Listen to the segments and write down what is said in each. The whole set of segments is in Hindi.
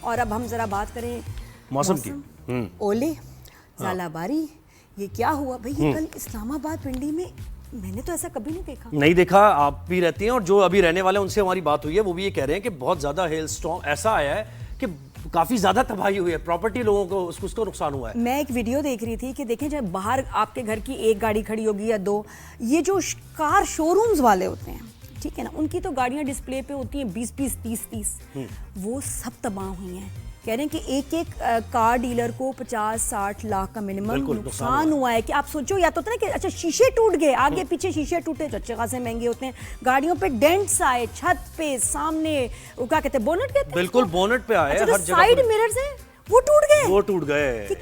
और अब हम जरा बात करें मौसम की। ओले, ज़ालाबारी, ये क्या हुआ भाई? ये कल इस्लामाबाद पिंडी में मैंने तो ऐसा कभी नहीं देखा। आप भी रहती हैं और जो अभी रहने वाले हैं उनसे हमारी बात हुई है, वो भी ये कह रहे हैं कि बहुत ज्यादा हेल स्टॉर्म ऐसा आया है कि काफी ज्यादा तबाही हुई है, प्रॉपर्टी लोगों को उसको नुकसान हुआ है। मैं एक वीडियो देख रही थी कि देखें जब बाहर आपके घर की एक गाड़ी खड़ी होगी या दो, ये जो कार शोरूम्स वाले होते हैं, ठीक है ना, उनकी तो गाड़ियां डिस्प्ले पे होती हैं 20-20, 30-30, वो सब तबाह हुई हैं। कह रहे हैं कि एक कार डीलर को 50-60 लाख का मिनिमम नुकसान हुआ है। कि आप सोचो, या तो होता है कि अच्छा शीशे टूट गए, आगे पीछे शीशे टूटे तो अच्छे खासे महंगे होते हैं, गाड़ियों पे डेंट्स आए, छत पे, सामने, वो क्या कहते हैं, बोनट कहते हैं, बिल्कुल बोनट पे आए, हर जगह साइड मिरर्स हैं वो टूट गए।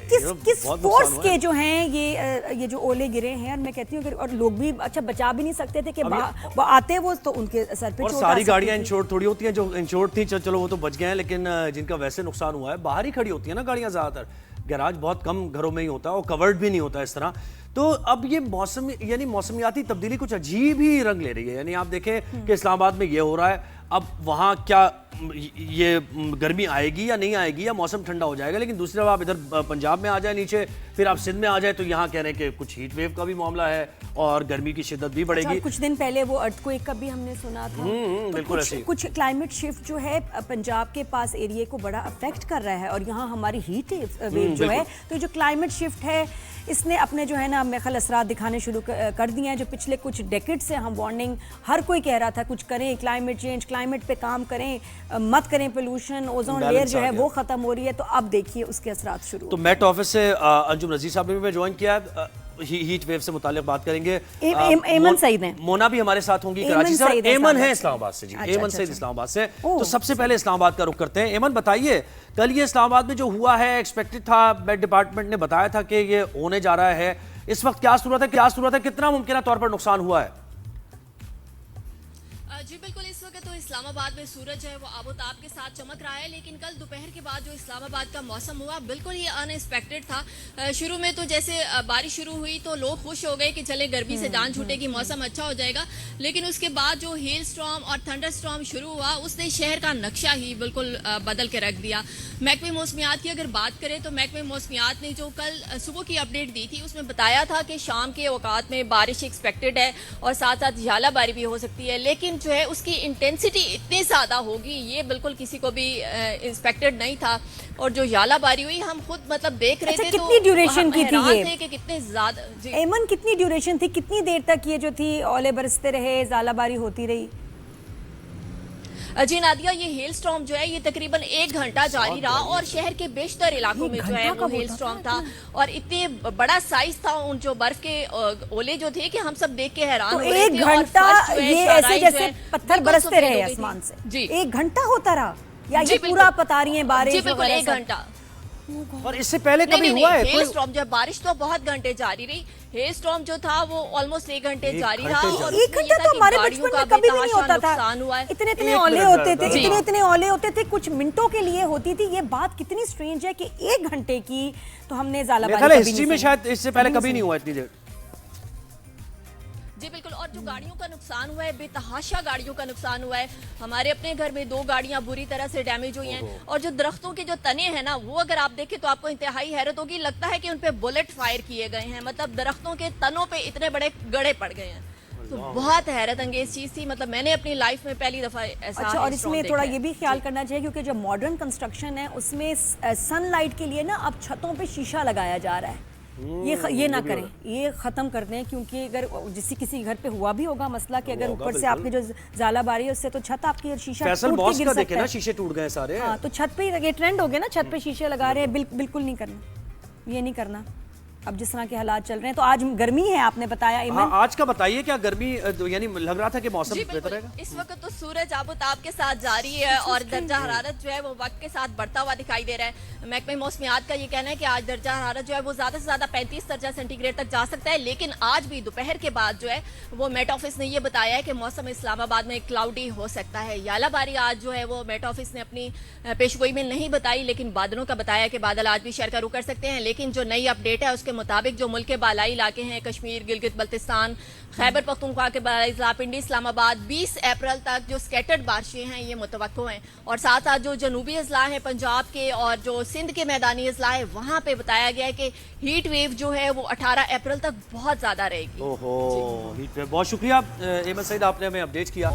किस फोर्स के जो हैं ये जो ओले गिरे हैं, और मैं कहती हूँ और लोग भी अच्छा बचा भी नहीं सकते थे कि आते वो तो उनके सर पे और सारी गाड़ियां इंश्योर्ड थोड़ी होती हैं, जो इंश्योर्ड थी चलो वो तो बच गए हैं, लेकिन जिनका वैसे नुकसान हुआ है बाहर ही खड़ी होती है ना गाड़ियां, ज्यादातर गैराज बहुत कम घरों में ही होता है और कवर्ड भी नहीं होता इस तरह। तो अब ये मौसम यानी मौसमियाती तब्दीली कुछ अजीब ही रंग ले रही है। यानी आप देखें कि इस्लामाबाद में ये हो रहा है, अब वहाँ क्या ये गर्मी आएगी या नहीं आएगी, या मौसम ठंडा हो जाएगा, लेकिन दूसरी तरफ आप इधर पंजाब में आ जाए नीचे, फिर आप सिंध में आ जाए तो यहाँ कह रहे हैं कि कुछ हीट वेव का भी मामला है और गर्मी की शिद्दत भी बढ़ेगी। अच्छा, कुछ दिन पहले वो अर्थक्वेक का भी हमने सुना था। तो बिल्कुल कुछ क्लाइमेट शिफ्ट जो है पंजाब के पास एरिया को बड़ा अफेक्ट कर रहा है, और यहाँ हमारी हीट वेव जो है, तो जो क्लाइमेट शिफ्ट है इसने अपने जो है ना मेरे ख्याल असरात दिखाने शुरू कर दिए हैं। जो पिछले कुछ डेकेड से हम वार्निंग हर कोई कह रहा था कुछ करें, क्लाइमेट चेंज, क्लाइमेट पे काम करें, मत करें पोल्यूशन, ओजोन लेयर जो है वो खत्म हो रही है। तो अब देखिए उसके असरात शुरू। तो मेट ऑफिस से अंजुम रजीक साहब ने भी ज्वाइन किया, हीट वेव से मुतालिक बात करेंगे। एमन सईद हैं, मोना भी हमारे साथ होंगी कराची से, एमन है इस्लामाबाद से जी। एमन सईद इस्लामाबाद से। तो सबसे पहले इस्लामाबाद का रुख करते हैं। एमन बताइए, कल ये इस्लामाबाद में जो हुआ है एक्सपेक्टेड था, मेट डिपार्टमेंट ने बताया था कि ये होने जा रहा है, इस वक्त क्या सूरत है, कितना मुमकिन तौर पर नुकसान हुआ है? जी बिल्कुल, इस वक्त तो इस्लामाबाद में सूरज है वो आबोताब के साथ चमक रहा है, लेकिन कल दोपहर के बाद जो इस्लामाबाद का मौसम हुआ बिल्कुल ये अनएक्सपेक्टेड था। शुरू में तो जैसे बारिश शुरू हुई तो लोग खुश हो गए कि चले गर्मी से जान छूटेगी, मौसम अच्छा हो जाएगा, लेकिन उसके बाद जो हेल स्टॉर्म और थंडर स्टॉर्म शुरू हुआ उसने शहर का नक्शा ही बिल्कुल बदल के रख दिया। महकमे मौसमियात की अगर बात करें तो महकमे मौसमियात ने जो कल सुबह की अपडेट दी थी उसमें बताया था कि शाम के औकात में बारिश एक्सपेक्टेड है और साथ साथ झालाबारी भी हो सकती है, लेकिन जो है उसकी इंटेंसिटी इतनी ज्यादा होगी ये बिल्कुल किसी को भी एक्सपेक्टेड नहीं था। और जो झालाबारी हुई हम खुद मतलब देख रहे थे, कितनी ड्यूरेशन की थी ये? कि कितने ज्यादा एमन कितनी ड्यूरेशन थी, कितनी देर तक ये जो थी ओले बरसते रहे, झालाबारी होती रही? जी नादिया, ये हेल स्टॉर्म जो है ये तकरीबन 1 घंटा जारी रहा और शहर के बेशतर इलाकों में जो है वो हेल स्टॉर्म था और इतने बड़ा साइज था उन जो बर्फ के ओले जो थे कि हम सब देख के हैरान हो रहे थे। 1 घंटा ये ऐसे जैसे पत्थर बरसते रहे आसमान से जी, 1 घंटा होता रहा या ये पूरा बता रही है बारिश? जी बिल्कुल 1 घंटा। और इससे पहले कभी हुआ है हेल स्टॉर्म? जब बारिश तो बहुत घंटे जारी रही, हेल स्टॉर्म जो था वो ऑलमोस्ट 1 घंटे जारी रहा। और 1 घंटा तो हमारे बचपन में कभी भी नहीं होता था, इतने ओले होते थे, इतने ओले होते थे, कुछ मिनटों के लिए होती थी। ये बात कितनी स्ट्रेंज है कि 1 घंटे की तो हमने झालाबारी हिस्ट्री में शायद इससे पहले कभी नहीं हुआ इतनी देर। जी बिल्कुल, और जो गाड़ियों का नुकसान हुआ है, बेतहाशा गाड़ियों का नुकसान हुआ है। हमारे अपने घर में 2 गाड़ियां बुरी तरह से डैमेज हुई हैं और जो दरख्तों के जो तने हैं ना वो अगर आप देखें तो आपको इंतहाई हैरत होगी, लगता है कि उन पे बुलेट फायर किए गए हैं, मतलब दरख्तों के तनों पे इतने बड़े गड़े पड़ गए हैं। तो बहुत हैरत अंगेज चीज थी, मतलब मैंने अपनी लाइफ में पहली दफा ऐसा। अच्छा, और इसमें थोड़ा ये भी ख्याल करना चाहिए क्योंकि जो मॉडर्न कंस्ट्रक्शन है उसमें सनलाइट के लिए ना अब छतों पे शीशा लगाया जा रहा है। ये ना करें, ये खत्म कर दें, क्योंकि अगर किसी घर पे हुआ भी होगा मसला कि अगर ऊपर से आपकी जो झालाबारी है उससे तो छत आपकी शीशा टूट के गिर सकता है। शीशे टूट गए सारे। हाँ, तो छत पे ये ट्रेंड हो गया ना, छत पे शीशे लगा रहे हैं, बिल्कुल नहीं करना, ये नहीं करना। अब जिस तरह के हालात चल रहे हैं, तो आज गर्मी है आपने बताया। हाँ, आज का बताइए, क्या गर्मी यानी लग रहा था कि मौसम बेहतर रहेगा? इस वक्त तो सूरज आबोताब के साथ जारी है और दर्जा हरारत जो है वो वक्त के साथ बढ़ता हुआ दिखाई दे रहा है। महकमे मौसमियात का ये कहना है कि आज दर्जा हरारत जो है वो ज्यादा से ज्यादा 35 दर्जा सेंटीग्रेड तक जा सकता है, लेकिन आज भी दोपहर के बाद जो है वो मेट ऑफिस ने ये बताया है कि मौसम इस्लामाबाद में क्लाउडी हो सकता है। झालाबारी आज जो है वो मेट ऑफिस ने अपनी पेशगोई में नहीं बताई, लेकिन बादलों का बताया कि बादल आज भी शहर का रुख कर सकते हैं। लेकिन जो नई अपडेट है उसके मुताबिक जो मुल्क के बालाई इलाके हैं, कश्मीर, गिलगित बल्तिस्तान, खैबर पख्तूनख्वा के बालाई इजला, पिंडी, इस्लामाबाद, 20 अप्रैल तक जो स्कैटर्ड बारिशें हैं ये मुतवक्को हैं। और साथ साथ जो जनूबी अजला हैं पंजाब के और जो सिंध के मैदानी अजला है, वहाँ पे बताया गया है कि हीट वेव जो है वो 18 अप्रैल तक बहुत ज़्यादा रहेगी। ओहो, हीट वेव। बहुत शुक्रिया अहमद सईद, आपने हमें अपडेट किया।